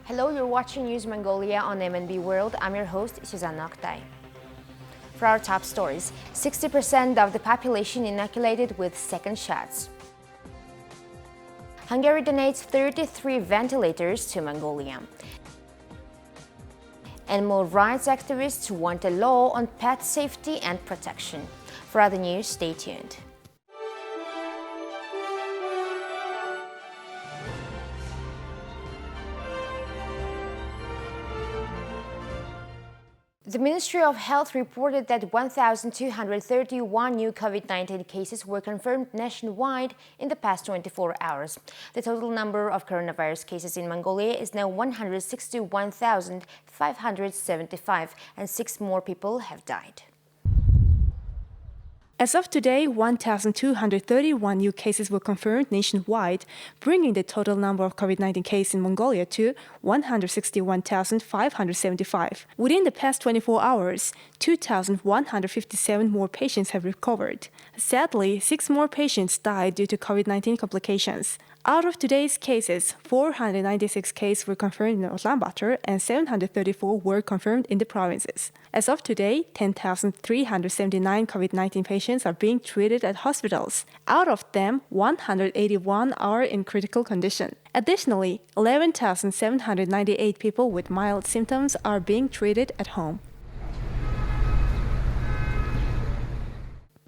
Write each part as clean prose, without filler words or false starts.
Hello, you're watching News Mongolia on MNB World. I'm your host, Susanna Oktay. For our top stories, 60% of the population inoculated with second shots. Hungary donates 33 ventilators to Mongolia. Animal rights activists want a law on pet safety and protection. For other news, stay tuned. The Ministry of Health reported that 1,231 new COVID-19 cases were confirmed nationwide in the past 24 hours. The total number of coronavirus cases in Mongolia is now 161,575, and 6 more people have died. As of today, 1,231 new cases were confirmed nationwide, bringing the total number of COVID-19 cases in Mongolia to 161,575. Within the past 24 hours, 2,157 more patients have recovered. Sadly, 6 more patients died due to COVID-19 complications. Out of today's cases, 496 cases were confirmed in Ulaanbaatar and 734 were confirmed in the provinces. As of today, 10,379 COVID-19 patients are being treated at hospitals. Out of them, 181 are in critical condition. Additionally, 11,798 people with mild symptoms are being treated at home.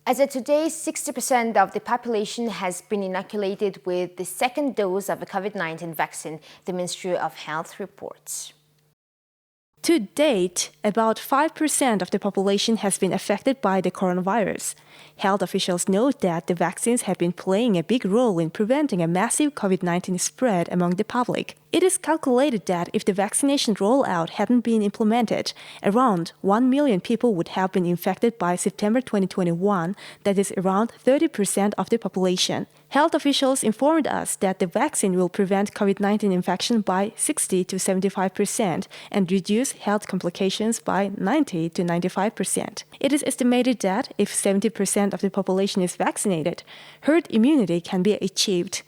As of today, 60% of the population has been inoculated with the second dose of the COVID-19 vaccine, the Ministry of Health reports. To date, about 5% of the population has been affected by the coronavirus. Health officials note that the vaccines have been playing a big role in preventing a massive COVID-19 spread among the public. It is calculated that if the vaccination rollout hadn't been implemented, around 1 million people would have been infected by September 2021, that is around 30% of the population. Health officials informed us that the vaccine will prevent COVID-19 infection by 60 to 75% and reduce health complications by 90 to 95%. It is estimated that if 70% of the population is vaccinated, herd immunity can be achieved.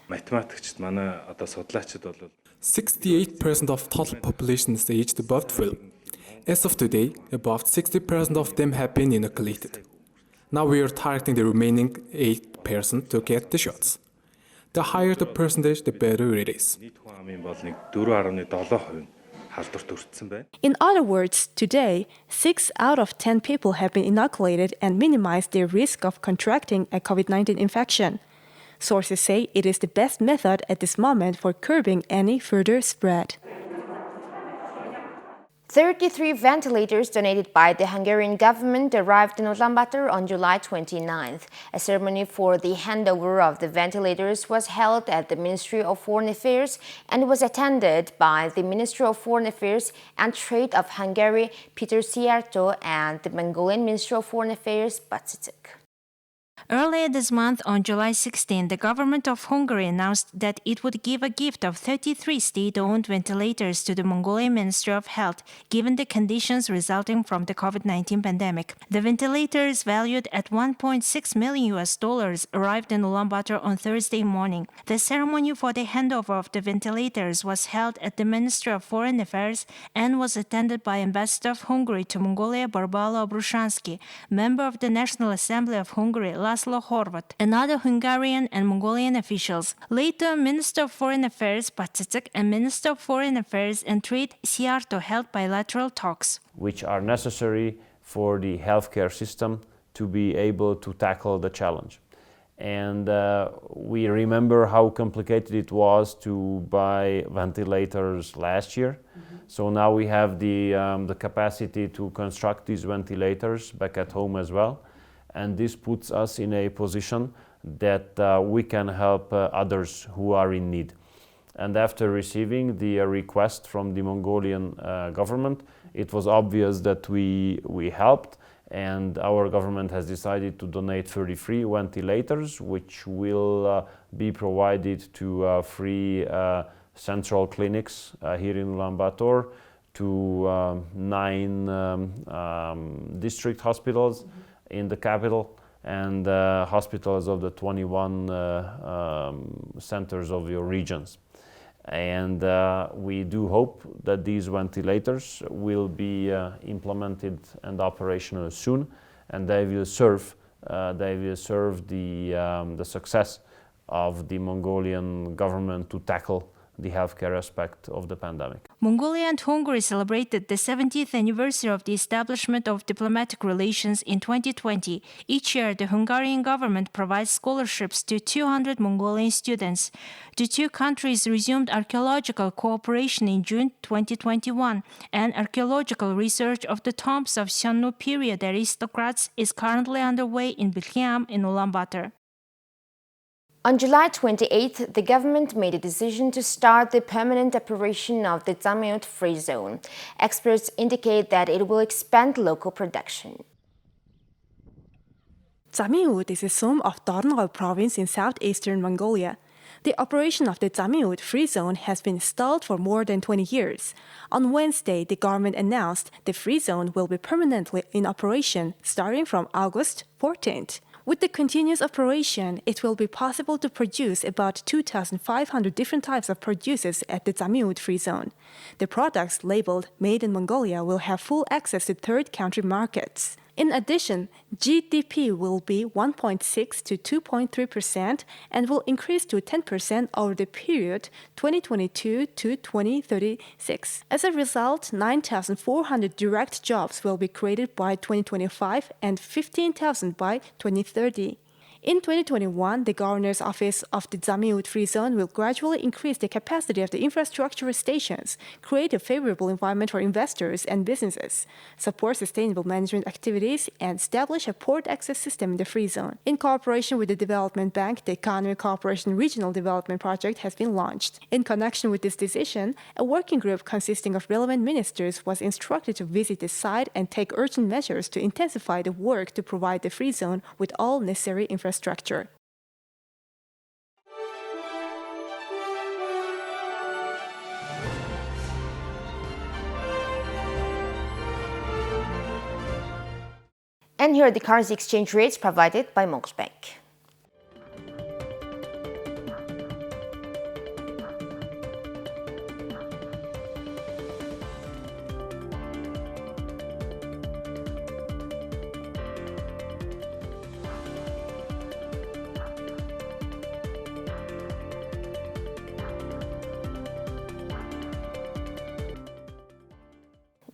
68% of total population is aged above 12. As of today, about 60% of them have been inoculated. Now we are targeting the remaining 8% to get the shots. The higher the percentage, the better it is. In other words, today, 6 out of 10 people have been inoculated and minimized their risk of contracting a COVID-19 infection. Sources say it is the best method at this moment for curbing any further spread. 33 ventilators donated by the Hungarian government arrived in Ulaanbaatar on July 29th. A ceremony for the handover of the ventilators was held at the Ministry of Foreign Affairs and was attended by the Minister of Foreign Affairs and Trade of Hungary, Peter Szijjártó, and the Mongolian Minister of Foreign Affairs, Bacsic. Earlier this month, on July 16, the government of Hungary announced that it would give a gift of 33 state-owned ventilators to the Mongolian Ministry of Health, given the conditions resulting from the COVID-19 pandemic. The ventilators, valued at $1.6 million, arrived in Ulaanbaatar on Thursday morning. The ceremony for the handover of the ventilators was held at the Ministry of Foreign Affairs and was attended by Ambassador of Hungary to Mongolia, Barbala Brushansky, member of the National Assembly of Hungary, Laszlo Horvat, and other Hungarian and Mongolian officials. Later, Minister of Foreign Affairs Bacsic and Minister of Foreign Affairs and Trade Szijjártó held bilateral talks, which are necessary for the healthcare system to be able to tackle the challenge. And we remember how complicated it was to buy ventilators last year. So now we have the capacity to construct these ventilators back at home as well. And this puts us in a position that we can help others who are in need. And after receiving the request from the Mongolian government, it was obvious that we helped, and our government has decided to donate 33 ventilators, which will be provided to 3 central clinics here in Ulaanbaatar, to 9 district hospitals in the capital, and hospitals of the 21 centers of your regions. And we do hope that these ventilators will be implemented and operational soon, and they will serve the success of the Mongolian government to tackle the healthcare aspect of the pandemic. Mongolia and Hungary celebrated the 70th anniversary of the establishment of diplomatic relations in 2020. Each year, the Hungarian government provides scholarships to 200 Mongolian students. The two countries resumed archaeological cooperation in June 2021, and archaeological research of the tombs of Xiongnu period aristocrats is currently underway in Bilkham in Ulaanbaatar. On July 28th, the government made a decision to start the permanent operation of the Zamiut Free Zone. Experts indicate that it will expand local production. Zamiut is a zone of Dornlau province in southeastern Mongolia. The operation of the Zamiut Free Zone has been stalled for more than 20 years. On Wednesday, the government announced the Free Zone will be permanently in operation starting from August 14th. With the continuous operation, it will be possible to produce about 2,500 different types of produces at the Zamiut Free Zone. The products labeled Made in Mongolia will have full access to third country markets. In addition, GDP will be 1.6 to 2.3% and will increase to 10% over the period 2022 to 2036. As a result, 9,400 direct jobs will be created by 2025 and 15,000 by 2030. In 2021, the Governor's Office of the Zamiut Free Zone will gradually increase the capacity of the infrastructure stations, create a favorable environment for investors and businesses, support sustainable management activities, and establish a port access system in the Free Zone. In cooperation with the Development Bank, the Economic Cooperation Regional Development Project has been launched. In connection with this decision, a working group consisting of relevant ministers was instructed to visit the site and take urgent measures to intensify the work to provide the Free Zone with all necessary infrastructure. And here are the currency exchange rates provided by Bank.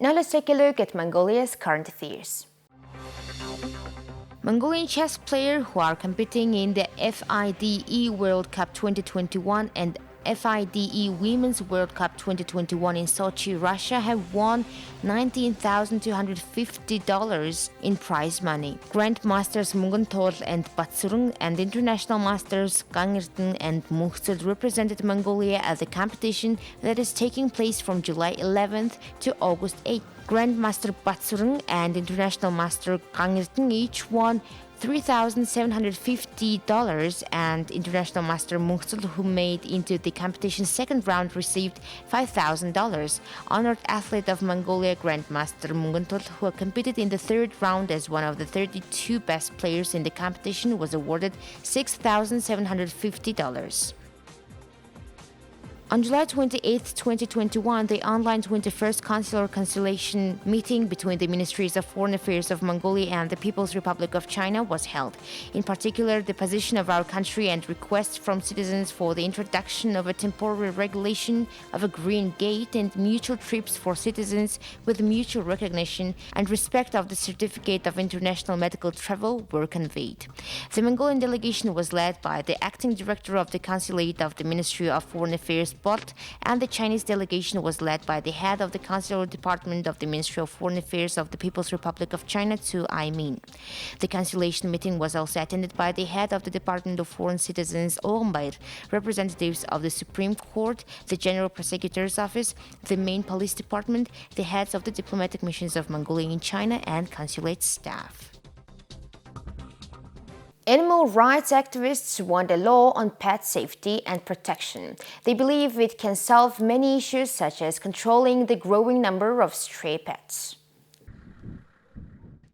Now let's take a look at Mongolia's current affairs. Mongolian chess players who are competing in the FIDE World Cup 2021 and FIDE Women's World Cup 2021 in Sochi, Russia have won $19,250 in prize money. Grandmasters Mungantol and Batsurung and international masters Kangirten and Muxel represented Mongolia at the competition that is taking place from July 11th to August 8th. Grandmaster Batsurung and international master Kangirten each won $3,750, and international master Muxel, who made into the competition's second round, received $5,000. Honored athlete of Mongolia, Grandmaster Mungantol, who competed in the third round as one of the 32 best players in the competition, was awarded $6,750. On July 28, 2021, the online 21st Consular Conciliation meeting between the Ministries of Foreign Affairs of Mongolia and the People's Republic of China was held. In particular, the position of our country and requests from citizens for the introduction of a temporary regulation of a green gate and mutual trips for citizens with mutual recognition and respect of the certificate of international medical travel were conveyed. The Mongolian delegation was led by the acting director of the Consulate of the Ministry of Foreign Affairs, and the Chinese delegation was led by the head of the Consular Department of the Ministry of Foreign Affairs of the People's Republic of China, Tu Aimin. The conciliation meeting was also attended by the head of the Department of Foreign Citizens, Oğuzbayır, representatives of the Supreme Court, the General Prosecutor's Office, the main police department, the heads of the diplomatic missions of Mongolia in China, and consulate staff. Animal rights activists want a law on pet safety and protection. They believe it can solve many issues such as controlling the growing number of stray pets.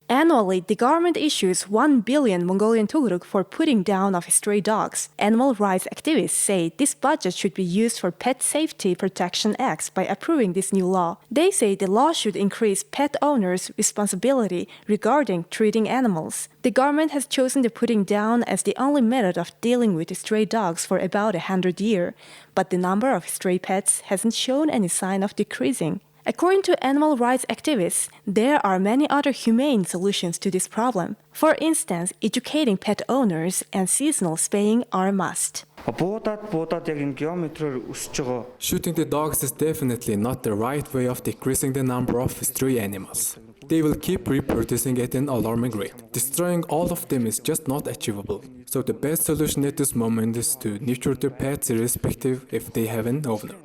Annually, the government issues 1 billion Mongolian tugruk for putting down of stray dogs. Animal rights activists say this budget should be used for Pet Safety Protection Acts by approving this new law. They say the law should increase pet owners' responsibility regarding treating animals. The government has chosen the putting down as the only method of dealing with stray dogs for about 100 years, but the number of stray pets hasn't shown any sign of decreasing. According to animal rights activists, there are many other humane solutions to this problem. For instance, educating pet owners and seasonal spaying are a must. Shooting the dogs is definitely not the right way of decreasing the number of stray animals. They will keep reproducing at an alarming rate. Destroying all of them is just not achievable. So the best solution at this moment is to nurture the pets irrespective if they have an owner.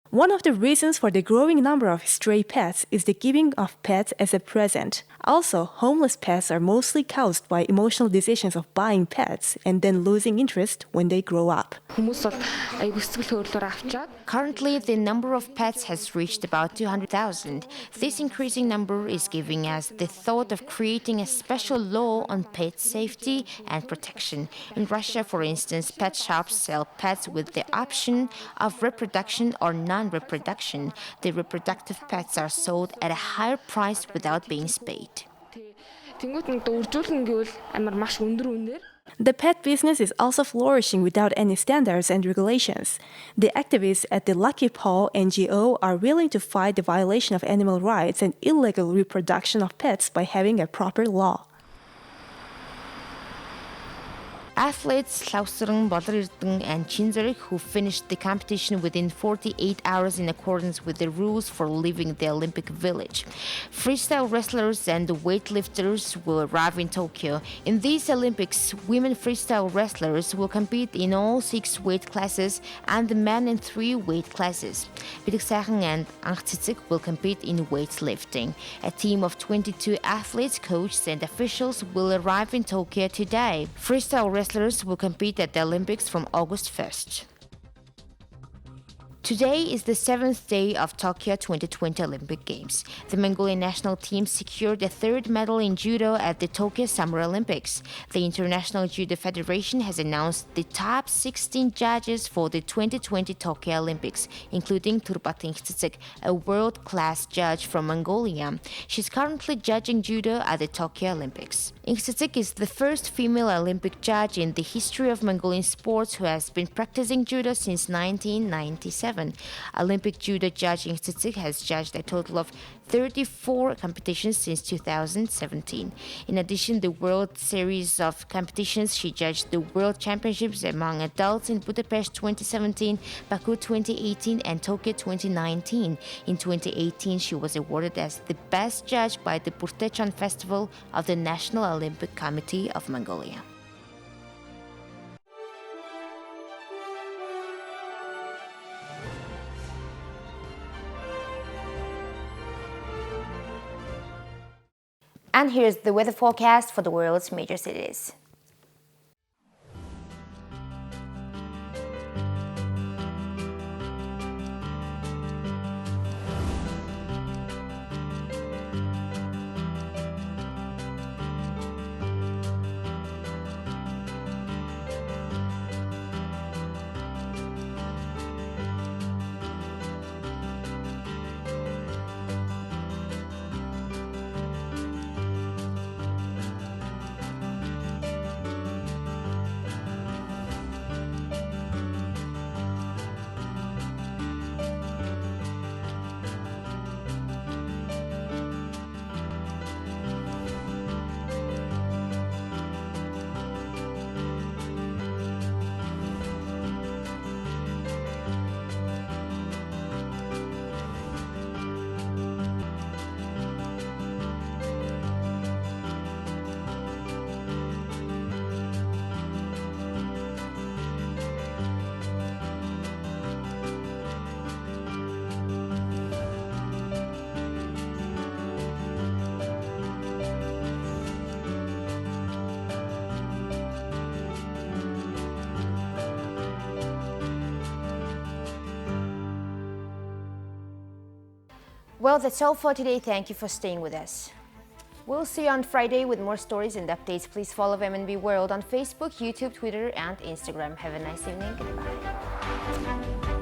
One of the reasons for the growing number of stray pets is the giving of pets as a present. Also, homeless pets are mostly caused by emotional decisions of buying pets and then losing interest when they grow up. Currently, the number of pets has reached about 200,000. This increasing number is giving us the thought of creating a special law on pet safety and protection. In Russia, for instance, pet shops sell pets with the option of reproduction or non-reproduction. The reproductive pets are sold at a higher price without being spayed. The pet business is also flourishing without any standards and regulations. The activists at the Lucky Paw NGO are willing to fight the violation of animal rights and illegal reproduction of pets by having a proper law. Athletes Slausern, Bodrirden, and Chinzurich, who finished the competition within 48 hours in accordance with the rules for leaving the Olympic Village. Freestyle wrestlers and weightlifters will arrive in Tokyo. In these Olympics, women freestyle wrestlers will compete in all 6 weight classes and the men in 3 weight classes. Bidiksachen and Angtsitsik will compete in weightlifting. A team of 22 athletes, coaches, and officials will arrive in Tokyo today. Freestyle wrestlers will compete at the Olympics from August 1st. Today is the 7th day of Tokyo 2020 Olympic Games. The Mongolian national team secured a 3rd medal in judo at the Tokyo Summer Olympics. The International Judo Federation has announced the top 16 judges for the 2020 Tokyo Olympics, including Turbat Ingtsitsik, a world-class judge from Mongolia. She's currently judging judo at the Tokyo Olympics. Ingtsitsik is the first female Olympic judge in the history of Mongolian sports who has been practicing judo since 1997. Olympic judo judge Ingtsitsik has judged a total of 34 competitions since 2017. In addition, the World Series of competitions, she judged the World Championships among adults in Budapest 2017, Baku 2018, and Tokyo 2019. In 2018, she was awarded as the best judge by the Burtechan Festival of the National Olympic Committee of Mongolia. And here's the weather forecast for the world's major cities. Well, that's all for today. Thank you for staying with us. We'll see you on Friday with more stories and updates. Please follow MNB World on Facebook, YouTube, Twitter, and Instagram. Have a nice evening. Goodbye.